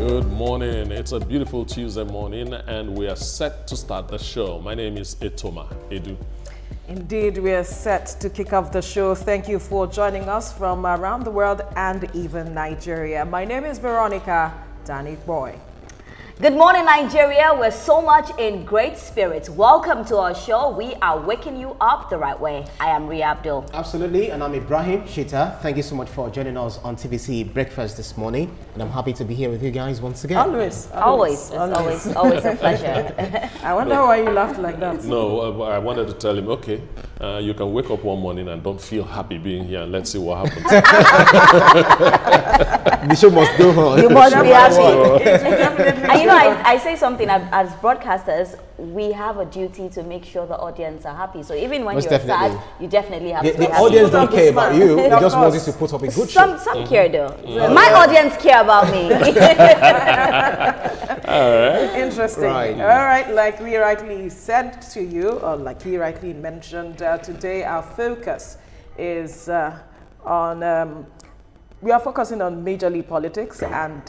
Good morning. It's a beautiful Tuesday morning and we are set to start the show. My name is Etoma Edu. Indeed, we are set to kick off the show. Thank you for joining us from around the world and even Nigeria. My name is Veronica Danny Boy. Good morning, Nigeria. We're so much in great spirits. Welcome to our show. We are waking you up the right way. I am Ria Abdul. Absolutely, and I'm Ibrahim Shita. Thank you so much for joining us on TVC Breakfast this morning, and I'm happy to be here with you guys once again. Always a pleasure. I wonder why you laughed like that. No, I wanted to tell him, okay, you can wake up one morning and don't feel happy being here, and let's see what happens. The show must go on. You must be happy. And you know, I say something, as broadcasters, we have a duty to make sure the audience are happy. So even when you're sad, you definitely have to be happy. The audience don't care about you. They just want you to put up a good show. Some care though. My audience care about me. All right. Interesting. Right. All right, like we rightly said to you, or like he rightly mentioned, today our focus is on we are focusing on majorly politics and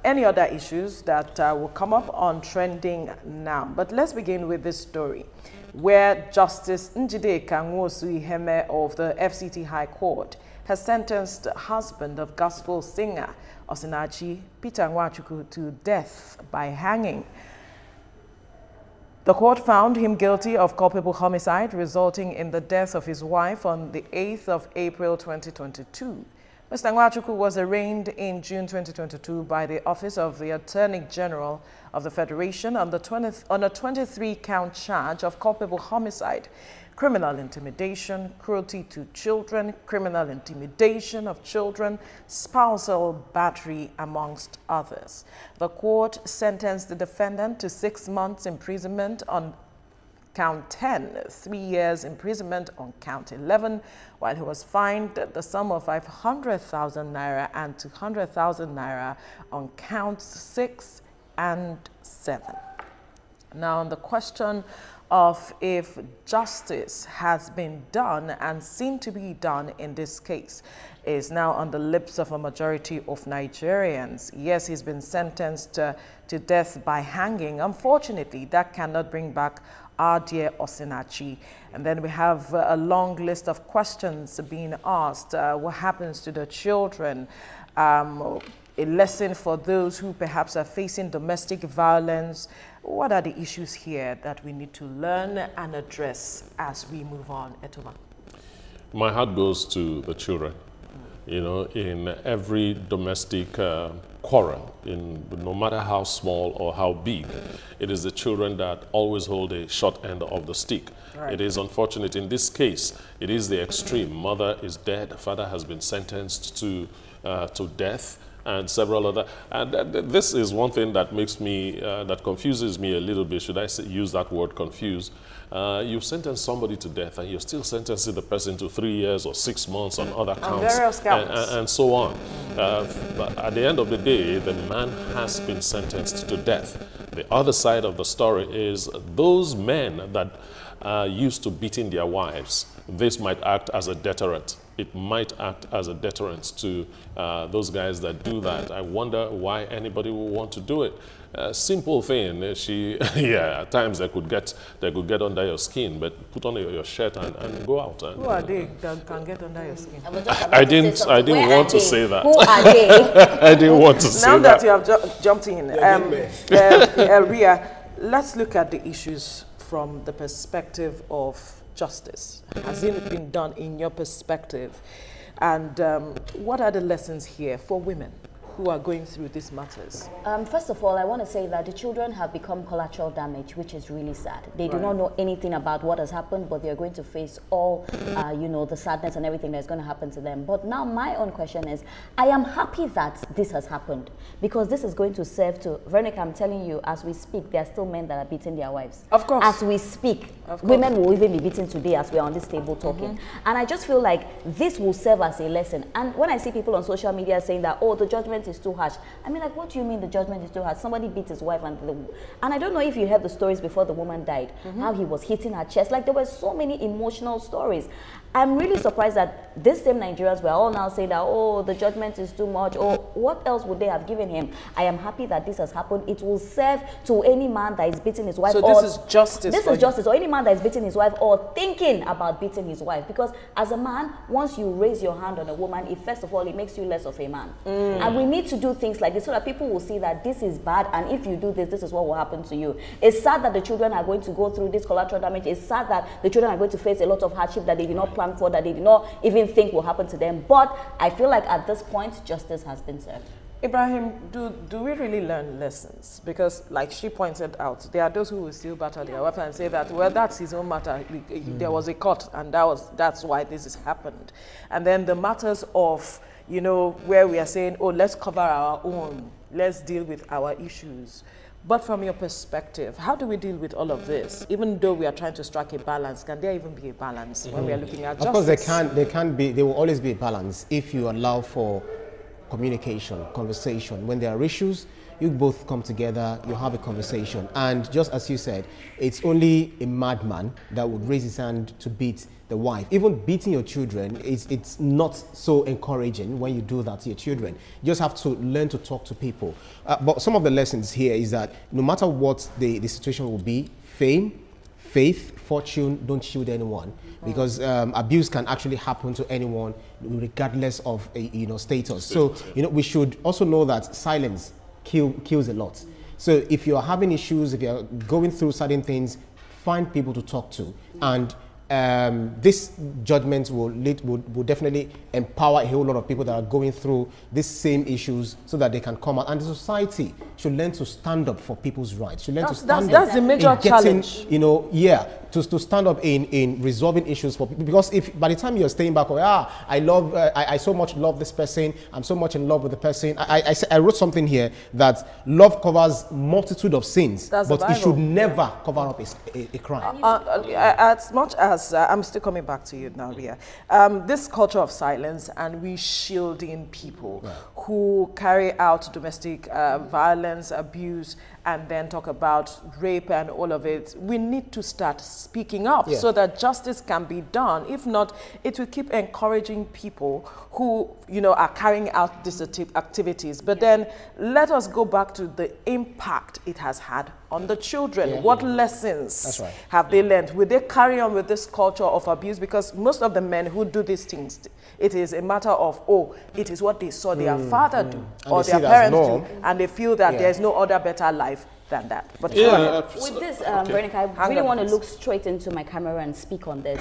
any other issues that will come up on Trending Now. But let's begin with this story, where Justice Njideka Nwosu-Iheme of the FCT High Court has sentenced the husband of gospel singer Osinachi, Peter Nwachukwu, to death by hanging. The court found him guilty of culpable homicide, resulting in the death of his wife on the 8th of April 2022. Mr. Nwachukwu was arraigned in June 2022 by the Office of the Attorney General of the Federation on a 23-count charge of culpable homicide, criminal intimidation, cruelty to children, criminal intimidation of children, spousal battery, amongst others. The court sentenced the defendant to 6 months imprisonment on Count 10, 3 years imprisonment on Count 11, while he was fined the sum of 500,000 naira and 200,000 naira on Counts 6 and 7. Now, on the question of if justice has been done and seen to be done in this case is now on the lips of a majority of Nigerians. Yes, he's been sentenced to death by hanging. Unfortunately, that cannot bring back our dear Osinachi. And then we have a long list of questions being asked. What happens to the children? A lesson for those who perhaps are facing domestic violence. What are the issues here that we need to learn and address as we move on, Etoma? My heart goes to the children. You know, in every domestic quarrel, no matter how small or how big, it is the children that always hold a short end of the stick. Right. It is unfortunate. In this case, it is the extreme. Mother is dead. Father has been sentenced to death, and several other. And this is one thing that makes me, that confuses me a little bit. Should I use that word, confuse? You sentence somebody to death and you're still sentencing the person to 3 years or 6 months on other counts and so on. But at the end of the day, the man has been sentenced to death. The other side of the story is those men that are used to beating their wives, this might act as a deterrent. It might act as a deterrent to those guys that do that. I wonder why anybody would want to do it. Simple thing. Yeah, at times they could get under your skin, but put on your shirt and go out. And, who are they that can get under your skin? I didn't want to say that. Who are they? I didn't want to say that. Now that you have jumped in, Ria, let's look at the issues from the perspective of justice. Has it been done in your perspective? And what are the lessons here for women who are going through these matters? First of all, I want to say that the children have become collateral damage, which is really sad. They do not know anything about what has happened, but they're going to face all, you know, the sadness and everything that's going to happen to them. But now my own question is, I am happy that this has happened because this is going to serve to, Veronica, I'm telling you, as we speak, there are still men that are beating their wives. Of course. As we speak, women will even be beaten today as we're on this table talking. And I just feel like this will serve as a lesson. And when I see people on social media saying that, oh, the judgment is too harsh, I mean, like, what do you mean the judgment is too harsh? Somebody beat his wife and I don't know if you heard the stories before the woman died, how he was hitting her chest. Like, there were so many emotional stories. I'm really surprised that this same Nigerians were all now saying that, oh, the judgment is too much, or what else would they have given him? I am happy that this has happened. It will serve to any man that is beating his wife. So this is justice. This is justice, or any man that is beating his wife or thinking about beating his wife. Because as a man, once you raise your hand on a woman, first of all, it makes you less of a man. And we need to do things like this so that people will see that this is bad, and if you do this, this is what will happen to you. It's sad that the children are going to go through this collateral damage. It's sad that the children are going to face a lot of hardship that they did not plan for, that they did not even think will happen to them. But I feel like at this point, justice has been served. Ibrahim, do we really learn lessons? Because, like she pointed out, there are those who will still battle their weapon and say that, well, that's his own matter. There was a court, and that's why this has happened. And then the matters of, you know, where we are saying, oh, let's cover our own, let's deal with our issues. But from your perspective, how do we deal with all of this? Even though we are trying to strike a balance, can there even be a balance when we are looking at justice? Of course, there will always be a balance if you allow for communication, conversation. When there are issues, you both come together, you have a conversation. And just as you said, it's only a madman that would raise his hand to beat the wife. Even beating your children, it's not so encouraging when you do that to your children. You just have to learn to talk to people. But some of the lessons here is that no matter what the situation will be, fame, faith, fortune, don't shield anyone. Because abuse can actually happen to anyone regardless of status. So we should also know that silence kills a lot. So if you're having issues, if you're going through certain things, find people to talk to. And this judgment will definitely empower a whole lot of people that are going through these same issues so that they can come out. And the society should learn to stand up for people's rights. Should learn to stand up. That's the major challenge. To stand up in resolving issues for people. Because if by the time you're staying back, I so much love this person, I'm so much in love with the person. I wrote something here that love covers multitude of sins, but it should never cover up a crime. As much as I'm still coming back to you now, Ria. This culture of silence and we shielding people who carry out domestic violence, abuse, and then talk about rape and all of it, we need to start speaking up so that justice can be done. If not, it will keep encouraging people who, are carrying out these activities. But then let us go back to the impact it has had on the children. What lessons have they learned? Will they carry on with this culture of abuse? Because most of the men who do these things, it is a matter of, it is what they saw their father do or their parents do, and they feel that there is no other better life than that. But with this, Veronica, I really want to look straight into my camera and speak on this.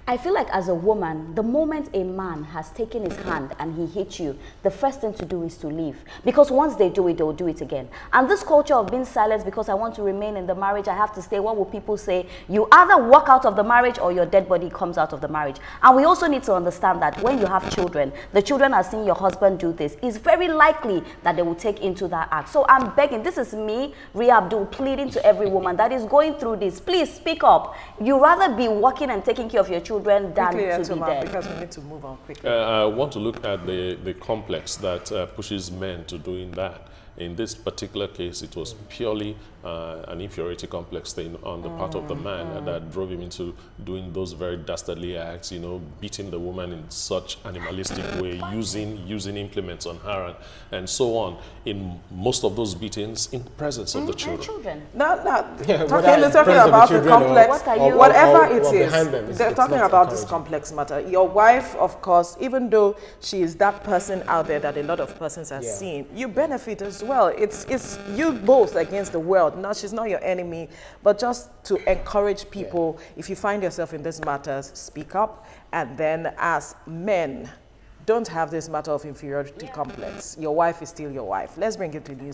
I feel like as a woman, the moment a man has taken his hand and he hits you, the first thing to do is to leave. Because once they do it, they'll do it again. And this culture of being silent because I want to remain in the marriage, I have to stay, what will people say? You either walk out of the marriage or your dead body comes out of the marriage. And we also need to understand that when you have children, the children are seeing your husband do this. It's very likely that they will take into that act. So I'm begging, this is me, Ria Abdul, pleading to every woman that is going through this. Please speak up. You rather be working and taking care of your children than to be dead. Because we need to move on quickly. I want to look at the complex that pushes men to doing that. In this particular case, it was purely an inferiority complex thing on the part of the man that drove him into doing those very dastardly acts, beating the woman in such animalistic way, using implements on her and so on. In most of those beatings, in the presence of the children. Talking about the complex, whatever it is, they're talking about this complex matter. Your wife, of course, even though she is that person out there that a lot of persons are seeing, you benefit as well. It's you both against the world. Now, she's not your enemy, but just to encourage people, if you find yourself in these matters, speak up. And then as men, don't have this matter of inferiority complex. Your wife is still your wife. Let's bring it to news.